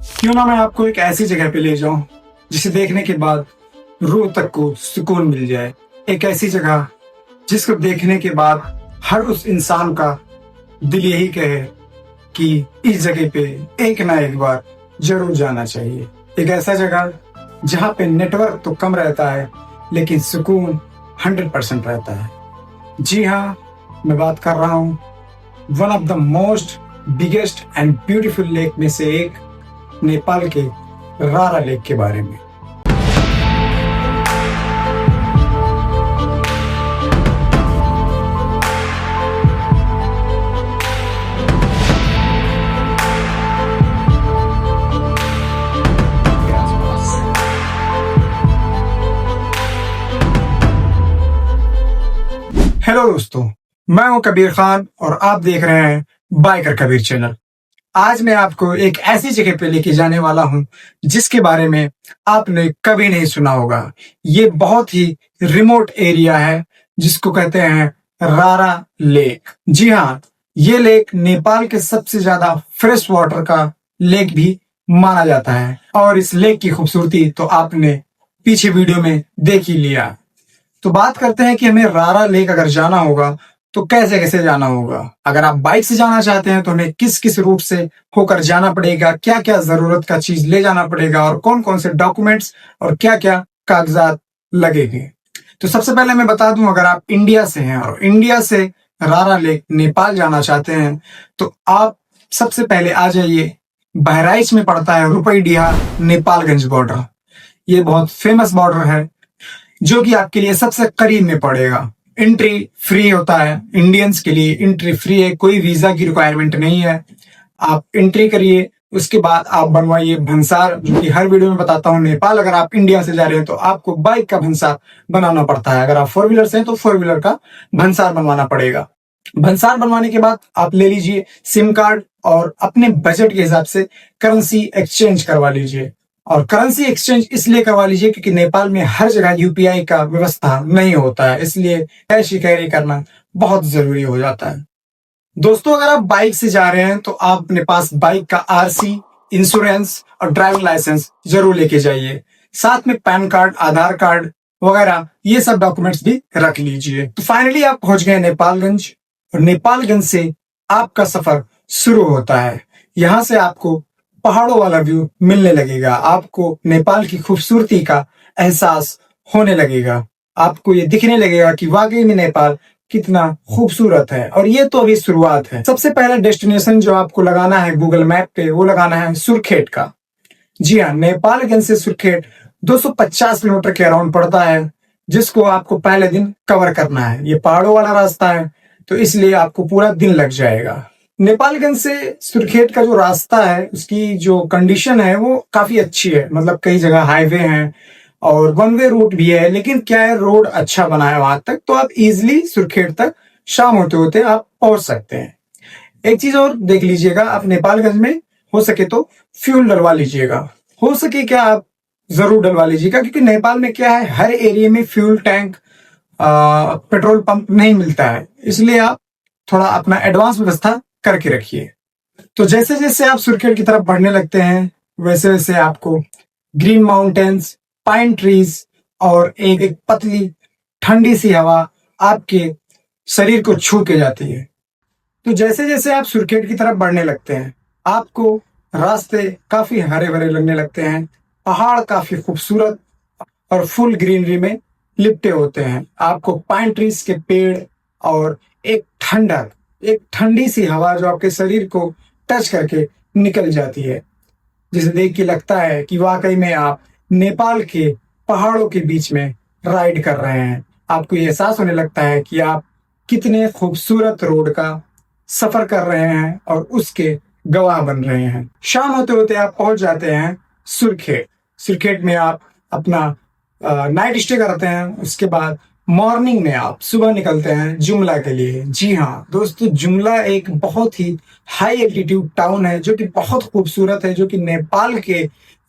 क्यों ना मैं आपको एक ऐसी जगह पे ले जाऊं जिसे देखने के बाद रूह तक को सुकून मिल जाए। एक ऐसी जगह जिसको देखने के बाद हर उस इंसान का दिल यही कहे कि इस जगह पे एक ना एक बार जरूर जाना चाहिए। एक ऐसा जगह जहाँ पे नेटवर्क तो कम रहता है लेकिन सुकून 100% रहता है। जी हाँ, मैं बात कर रहा हूँ one of the most biggest and beautiful lake में से एक, नेपाल के रारा लेक के बारे में। हेलो दोस्तों, मैं हूं कबीर खान और आप देख रहे हैं बाइकर कबीर चैनल। आज मैं आपको एक ऐसी जगह पे लेके जाने वाला हूं जिसके बारे में आपने कभी नहीं सुना होगा। ये बहुत ही रिमोट एरिया है जिसको कहते हैं रारा लेक। जी हाँ, ये लेक नेपाल के सबसे ज्यादा फ्रेश वाटर का लेक भी माना जाता है और इस लेक की खूबसूरती तो आपने पीछे वीडियो में देख ही लिया। तो बात करते हैं कि हमें रारा लेक अगर जाना होगा तो कैसे कैसे जाना होगा। अगर आप बाइक से जाना चाहते हैं तो हमें किस किस रूट से होकर जाना पड़ेगा, क्या क्या जरूरत का चीज ले जाना पड़ेगा और कौन कौन से डॉक्यूमेंट्स और क्या क्या कागजात लगेंगे। तो सबसे पहले मैं बता दूं, अगर आप इंडिया से हैं और इंडिया से रारा लेक नेपाल जाना चाहते हैं तो आप सबसे पहले आ जाइए। बहराइच में पड़ता है रुपईडीहा नेपालगंज बॉर्डर। ये बहुत फेमस बॉर्डर है जो कि आपके लिए सबसे करीब में पड़ेगा। एंट्री फ्री होता है, इंडियंस के लिए एंट्री फ्री है, कोई वीजा की रिक्वायरमेंट नहीं है। आप एंट्री करिए, उसके बाद आप बनवाइए भंसार, जो कि हर वीडियो में बताता हूँ। नेपाल अगर आप इंडिया से जा रहे हैं तो आपको बाइक का भंसार बनाना पड़ता है। अगर आप फोर व्हीलर से हैं तो फोर व्हीलर का भंसार बनवाना पड़ेगा। भंसार बनवाने के बाद आप ले लीजिए सिम कार्ड और अपने बजट के हिसाब से करेंसी एक्सचेंज करवा लीजिए। और करेंसी एक्सचेंज इसलिए करवा लीजिए क्योंकि नेपाल में हर जगह यूपीआई का व्यवस्था नहीं होता है, इसलिए कैश ही कैरी करना बहुत जरूरी हो जाता है। दोस्तों, अगर आप बाइक से जा रहे हैं तो आप अपने पास बाइक का आरसी, इंश्योरेंस और ड्राइविंग लाइसेंस जरूर लेके जाइए। साथ में पैन कार्ड, आधार कार्ड वगैरह ये सब डॉक्यूमेंट्स भी रख लीजिए। तो फाइनली आप पहुंच गए नेपालगंज और नेपालगंज से आपका सफर शुरू होता है। यहाँ से आपको पहाड़ों वाला व्यू मिलने लगेगा, आपको नेपाल की खूबसूरती का एहसास होने लगेगा। आपको ये दिखने लगेगा कि वाकई में नेपाल कितना खूबसूरत है। और ये तो अभी शुरुआत है। सबसे पहला डेस्टिनेशन जो आपको लगाना है गूगल मैप पे, वो लगाना है सुर्खेत का। जी हाँ, नेपालगंज से सुर्खेत 250 किलोमीटर के अराउंड पड़ता है, जिसको आपको पहले दिन कवर करना है। ये पहाड़ों वाला रास्ता है तो इसलिए आपको पूरा दिन लग जाएगा। नेपालगंज से सुर्खेत का जो रास्ता है उसकी जो कंडीशन है वो काफी अच्छी है। मतलब कई जगह हाईवे हैं और वन वे रूट भी है, लेकिन क्या है, रोड अच्छा बना है वहां तक, तो आप इजिली सुर्खेत तक शाम होते होते आप पहुंच सकते हैं। एक चीज और देख लीजिएगा, आप नेपालगंज में हो सके तो फ्यूल डलवा लीजिएगा। हो सके क्या आप जरूर डलवा लीजिएगा, क्योंकि नेपाल में क्या है, हर एरिया में फ्यूल टैंक, पेट्रोल पंप नहीं मिलता है, इसलिए आप थोड़ा अपना एडवांस व्यवस्था करके रखिए। तो जैसे जैसे आप सुर्खेत की तरफ बढ़ने लगते हैं वैसे वैसे आपको ग्रीन माउंटेन्स, पाइन ट्रीज और एक पतली ठंडी सी हवा आपके शरीर को छू के जाती है। तो जैसे जैसे आप सुर्खेत की तरफ बढ़ने लगते हैं आपको रास्ते काफी हरे भरे लगने लगते हैं। पहाड़ काफी खूबसूरत और फुल ग्रीनरी में लिपटे होते हैं। आपको पाइन ट्रीज के पेड़ और एक ठंडी सी हवा जो आपके शरीर को टच करके निकल जाती है, जिसे देख के लगता है कि वाकई में आप नेपाल के पहाड़ों के बीच में राइड कर रहे हैं। आपको ये एहसास होने लगता है कि आप कितने खूबसूरत रोड का सफर कर रहे हैं और उसके गवाह बन रहे हैं। शाम होते होते आप पहुंच जाते हैं सुर्खेत। सुर्खेत में आप अपना नाइट स्टे करते हैं। उसके बाद मॉर्निंग में आप सुबह निकलते हैं जुमला के लिए। जी हाँ दोस्तों, जुमला एक बहुत ही हाई एल्टीट्यूड टाउन है जो कि बहुत खूबसूरत है, जो कि नेपाल के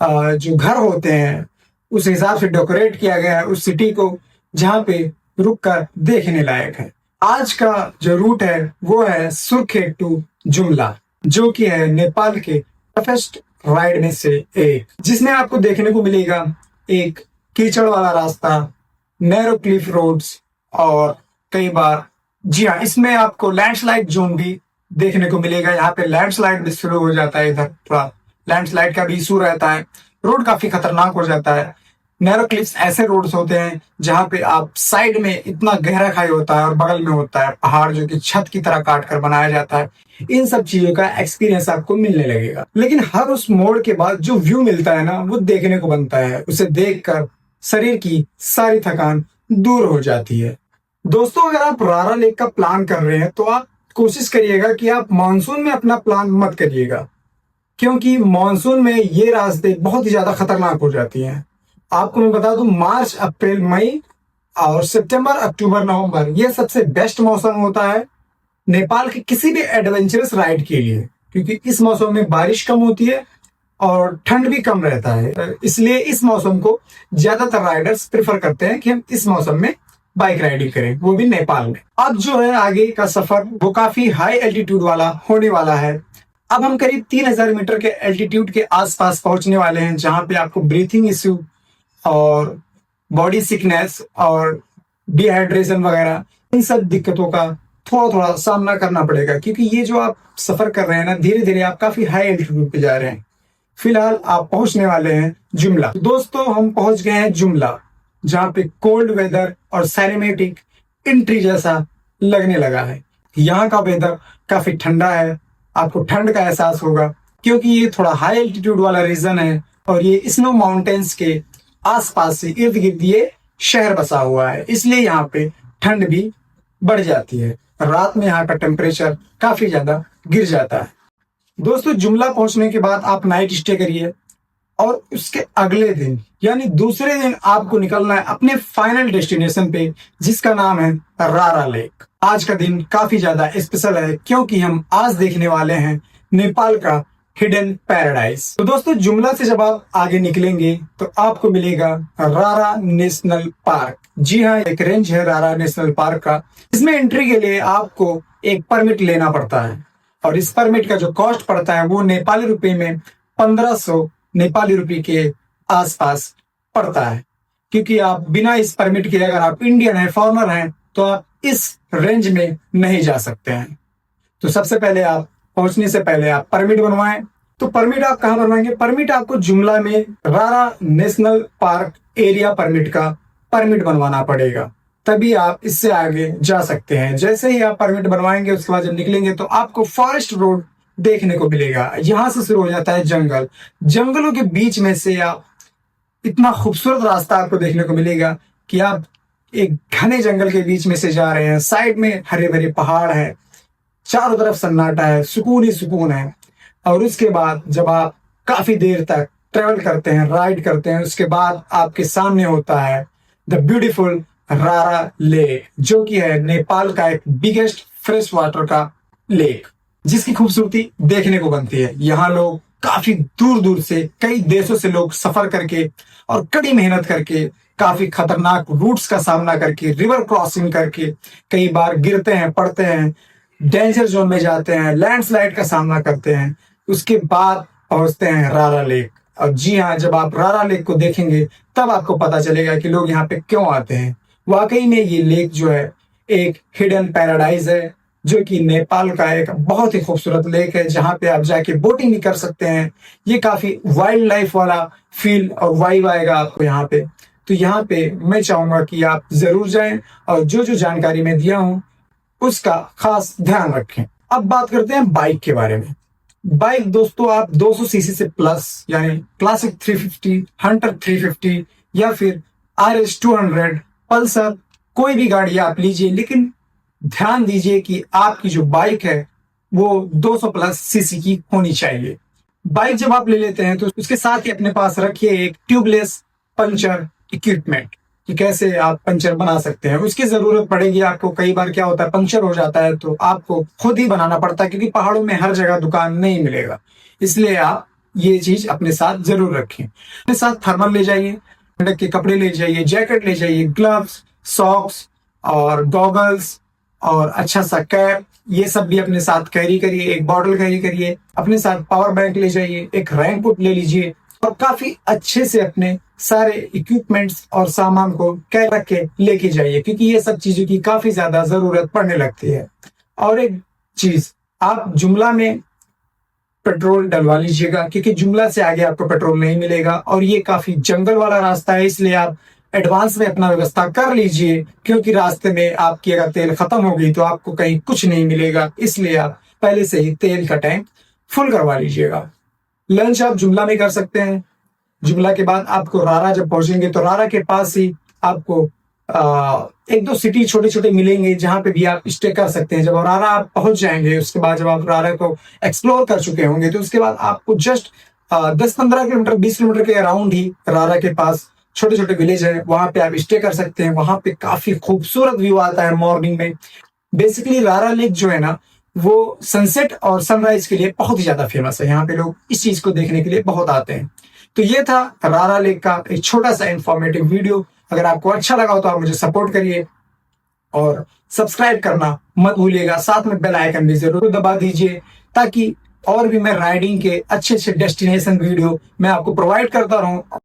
जो घर होते हैं उस हिसाब से डेकोरेट किया गया है उस सिटी को, जहाँ पे रुक कर देखने लायक है। आज का जो रूट है वो है सुर्खेत टू जुमला, जो कि है नेपाल के टफेस्ट राइड में से एक, जिसमें आपको देखने को मिलेगा एक कीचड़ वाला रास्ता, नैरो क्लिफ रोड्स और कई बार, जी हाँ, इसमें आपको लैंडस्लाइड जोन भी देखने को मिलेगा। यहाँ पे लैंडस्लाइड भी शुरू हो जाता है, इधर थोड़ा लैंडस्लाइड का भी इशू रहता है, रोड काफी खतरनाक हो जाता है। नैरो क्लिफ्स ऐसे रोड्स होते हैं जहां पे आप साइड में इतना गहरा खाई होता है और बगल में होता है पहाड़ जो कि छत की तरह काट कर बनाया जाता है। इन सब चीजों का एक्सपीरियंस आपको मिलने लगेगा, लेकिन हर उस मोड़ के बाद जो व्यू मिलता है ना, वो देखने को बनता है। उसे देखकर शरीर की सारी थकान दूर हो जाती है। दोस्तों, अगर आप रारा लेक का प्लान कर रहे हैं तो आप कोशिश करिएगा कि आप मानसून में अपना प्लान मत करिएगा, क्योंकि मानसून में ये रास्ते बहुत ही ज्यादा खतरनाक हो जाती हैं। आपको मैं बता दूं, मार्च, अप्रैल, मई और सितंबर, अक्टूबर, नवंबर ये सबसे बेस्ट मौसम होता है नेपाल के किसी भी एडवेंचरस राइड के लिए, क्योंकि इस मौसम में बारिश कम होती है और ठंड भी कम रहता है। इसलिए इस मौसम को ज्यादातर राइडर्स प्रेफर करते हैं कि हम इस मौसम में बाइक राइडिंग करें, वो भी नेपाल में। अब जो है आगे का सफर वो काफी हाई एल्टीट्यूड वाला होने वाला है। अब हम करीब 3000 मीटर के एल्टीट्यूड के आसपास पहुंचने वाले हैं, जहां पे आपको ब्रीथिंग इश्यू और बॉडी सिकनेस और डिहाइड्रेशन वगैरह इन सब दिक्कतों का थोड़ा थोड़ा सामना करना पड़ेगा, क्योंकि ये जो आप सफर कर रहे हैं ना, धीरे धीरे आप काफी हाई एल्टीट्यूड पे जा रहे हैं। फिलहाल आप पहुंचने वाले हैं जुमला। तो दोस्तों, हम पहुंच गए हैं जुमला, जहां पे कोल्ड वेदर और सिनेमैटिक एंट्री जैसा लगने लगा है। यहाँ का वेदर काफी ठंडा है, आपको ठंड का एहसास होगा, क्योंकि ये थोड़ा हाई एल्टीट्यूड वाला रीजन है और ये स्नो माउंटेन्स के आसपास से इर्द गिर्द ये शहर बसा हुआ है, इसलिए यहाँ पे ठंड भी बढ़ जाती है। रात में यहाँ का टेम्परेचर काफी ज्यादा गिर जाता है। दोस्तों, जुमला पहुंचने के बाद आप नाइट स्टे करिए और उसके अगले दिन यानी दूसरे दिन आपको निकलना है अपने फाइनल डेस्टिनेशन पे, जिसका नाम है रारा लेक। आज का दिन काफी ज्यादा स्पेशल है, क्योंकि हम आज देखने वाले हैं नेपाल का हिडन पैराडाइज। तो दोस्तों, जुमला से जब आप आगे निकलेंगे तो आपको मिलेगा रारा नेशनल पार्क। जी हाँ, एक रेंज है रारा नेशनल पार्क का। इसमें एंट्री के लिए आपको एक परमिट लेना पड़ता है और इस परमिट का जो कॉस्ट पड़ता है वो नेपाली रुपए में 1500 नेपाली रुपए के आसपास पड़ता है। क्योंकि आप बिना इस परमिट के, अगर आप इंडियन है, फॉरेनर हैं, तो आप इस रेंज में नहीं जा सकते हैं। तो सबसे पहले आप पहुंचने से पहले आप परमिट बनवाएं। तो परमिट आप कहां बनवाएंगे? परमिट आपको जुमला में रारा नेशनल पार्क एरिया परमिट का परमिट बनवाना पड़ेगा, तभी आप इससे आगे जा सकते हैं। जैसे ही आप परमिट बनवाएंगे, उसके बाद जब निकलेंगे तो आपको फॉरेस्ट रोड देखने को मिलेगा। यहां से शुरू हो जाता है जंगल, जंगलों के बीच में से आप इतना खूबसूरत रास्ता आपको देखने को मिलेगा कि आप एक घने जंगल के बीच में से जा रहे हैं। साइड में हरे भरे पहाड़ है, चारों तरफ सन्नाटा है, सुकून ही सुकून है। और उसके बाद जब आप काफी देर तक ट्रेवल करते हैं, राइड करते हैं, उसके बाद आपके सामने होता है द ब्यूटीफुल रारा लेक, जो कि है नेपाल का एक बिगेस्ट फ्रेश वाटर का लेक, जिसकी खूबसूरती देखने को बनती है। यहाँ लोग काफी दूर दूर से, कई देशों से लोग सफर करके और कड़ी मेहनत करके, काफी खतरनाक रूट्स का सामना करके, रिवर क्रॉसिंग करके, कई बार गिरते हैं, पड़ते हैं, डेंजर जोन में जाते हैं, लैंडस्लाइड का सामना करते हैं, उसके बाद पहुंचते हैं रारा लेक। और जी हाँ, जब आप रारा लेक को देखेंगे तब आपको पता चलेगा कि लोग यहाँ पे क्यों आते हैं। वाकई में ये लेक जो है एक हिडन पैराडाइज है, जो कि नेपाल का एक बहुत ही खूबसूरत लेक है, जहां पे आप जाके बोटिंग भी कर सकते हैं। ये काफी वाइल्ड लाइफ वाला फील और वाइब आएगा आपको यहाँ पे। तो यहाँ पे मैं चाहूंगा कि आप जरूर जाएं और जो जो जानकारी मैं दिया हूं उसका खास ध्यान रखें। अब बात करते हैं बाइक के बारे में। बाइक दोस्तों, आप 200 सीसी से प्लस यानी क्लासिक 350, हंटर 350 या फिर RS 200, पल्सर, कोई भी गाड़ी आप लीजिए, लेकिन ध्यान दीजिए कि आपकी जो बाइक है वो 200 प्लस सीसी की होनी चाहिए। बाइक जब आप ले लेते हैं तो उसके साथ ही अपने पास रखिए एक ट्यूबलेस पंचर इक्विपमेंट, कि कैसे आप पंचर बना सकते हैं। उसकी जरूरत पड़ेगी आपको। कई बार क्या होता है, पंचर हो जाता है तो आपको खुद ही बनाना पड़ता है, क्योंकि पहाड़ों में हर जगह दुकान नहीं मिलेगा। इसलिए आप ये चीज अपने साथ जरूर रखें। अपने साथ थर्मल ले जाइए, ठंडक के कपड़े ले जाइए, जैकेट ले जाइए, ग्लव्स, सॉक्स और गॉगल्स और अच्छा सा कैप, ये सब भी अपने साथ कैरी करिए। एक बॉटल कैरी करिए, अपने साथ पावर बैंक ले जाइए, एक रेनकोट ले लीजिए और काफी अच्छे से अपने सारे इक्विपमेंट्स और सामान को कैरी रख के लेके जाइए, क्योंकि ये सब चीजों की काफी ज्यादा जरूरत पड़ने लगती है। और एक चीज, आप जुमला में पेट्रोल डलवा लीजिएगा, क्योंकि जुमला से आगे आपको पेट्रोल नहीं मिलेगा और ये काफी जंगल वाला रास्ता है, इसलिए आप एडवांस में अपना व्यवस्था कर लीजिए, क्योंकि रास्ते में आपकी अगर तेल खत्म हो गई तो आपको कहीं कुछ नहीं मिलेगा। इसलिए आप पहले से ही तेल का टैंक फुल करवा लीजिएगा। लंच आप जुमला में कर सकते हैं। जुमला के बाद आपको रारा जब पहुंचेंगे तो रारा के पास ही आपको एक दो सिटी छोटे छोटे मिलेंगे जहां पे भी आप स्टे कर सकते हैं। जब रारा आप पहुंच जाएंगे, उसके बाद जब आप रारा को एक्सप्लोर कर चुके होंगे तो उसके बाद आपको जस्ट 10-15 किलोमीटर 20 किलोमीटर के अराउंड ही रारा के पास छोटे छोटे विलेज है, वहां पे आप स्टे कर सकते हैं। वहां पे काफी खूबसूरत व्यू आता है मॉर्निंग में। बेसिकली रारा लेक जो है ना, वो सनसेट और सनराइज के लिए बहुत ही ज्यादा फेमस है। यहाँ पे लोग इस चीज को देखने के लिए बहुत आते हैं। तो ये था रारा लेक का एक छोटा सा इंफॉर्मेटिव वीडियो। अगर आपको अच्छा लगा हो तो आप मुझे सपोर्ट करिए और सब्सक्राइब करना मत भूलिएगा। साथ में बेल आइकन भी जरूर दबा दीजिए, ताकि और भी मैं राइडिंग के अच्छे अच्छे डेस्टिनेशन वीडियो मैं आपको प्रोवाइड करता रहूं।